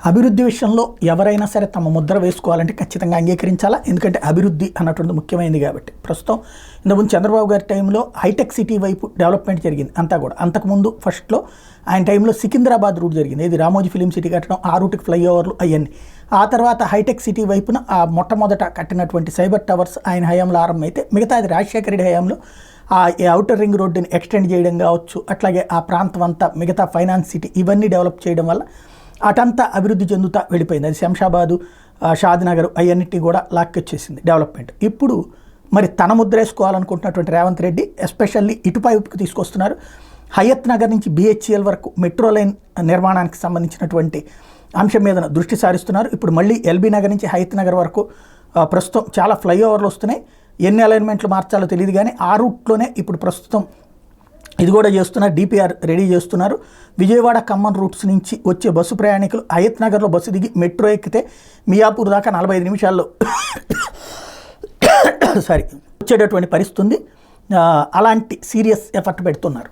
అభివృద్ధి విషయంలో ఎవరైనా సరే తమ ముద్ర వేసుకోవాలంటే ఖచ్చితంగా అంగీకరించాలా. ఎందుకంటే అభివృద్ధి అన్నటువంటి ముఖ్యమైనది కాబట్టి. ప్రస్తుతం ఇంతకుముందు చంద్రబాబు గారి టైంలో హైటెక్ సిటీ వైపు డెవలప్మెంట్ జరిగింది అంతా కూడా. అంతకుముందు ఫస్ట్లో ఆయన టైంలో సికింద్రాబాద్ రూట్ జరిగింది, ఇది రామోజీ ఫిలిం సిటీ కట్టడం, ఆ రూట్కి ఫ్లైఓవర్లు అవన్నీ. ఆ తర్వాత హైటెక్ సిటీ వైపున ఆ మొట్టమొదట కట్టినటువంటి సైబర్ టవర్స్ ఆయన హయాంలో ఆరంభమైతే, మిగతా అది రాజశేఖర రెడ్డి హయాంలో ఆ ఔటర్ రింగ్ రోడ్డుని ఎక్స్టెండ్ చేయడం కావచ్చు, అట్లాగే ఆ ప్రాంతం అంతా మిగతా ఫైనాన్స్ సిటీ ఇవన్నీ డెవలప్ చేయడం వల్ల అటంతా అభివృద్ధి చెందుతా వెళ్ళిపోయింది. అది శంషాబాదు, షాద్నగర్ అవన్నిటినీ కూడా లాక్కొచ్చేసింది డెవలప్మెంట్. ఇప్పుడు మరి తన ముద్ర వేసుకోవాలనుకుంటున్నటువంటి రేవంత్ రెడ్డి ఎస్పెషల్లీ ఇటుపైపుకి తీసుకొస్తున్నారు. హయత్ నగర్ నుంచి బిహెచ్ఎల్ వరకు మెట్రో లైన్ నిర్మాణానికి సంబంధించినటువంటి అంశం మీద దృష్టి సారిస్తున్నారు. ఇప్పుడు మళ్ళీ ఎల్బీ నగర్ నుంచి హయత్ నగర్ వరకు ప్రస్తుతం చాలా ఫ్లైఓవర్లు వస్తున్నాయి. ఎన్ని అలైన్మెంట్లు మార్చాలో తెలియదు, కానీ ఆ రూట్లోనే ఇప్పుడు ప్రస్తుతం ఇది కూడా చేస్తున్నారు. డిపిఆర్ రెడీ చేస్తున్నారు. విజయవాడ ఖమ్మం రూట్స్ నుంచి వచ్చే బస్సు ప్రయాణికులు హయత్ నగర్లో బస్సు దిగి మెట్రో ఎక్కితే మియాపూర్ దాకా 45 నిమిషాల్లో వచ్చేటటువంటి పరిస్థితి ఉంది. అలాంటి సీరియస్ ఎఫర్ట్ పెడుతున్నారు.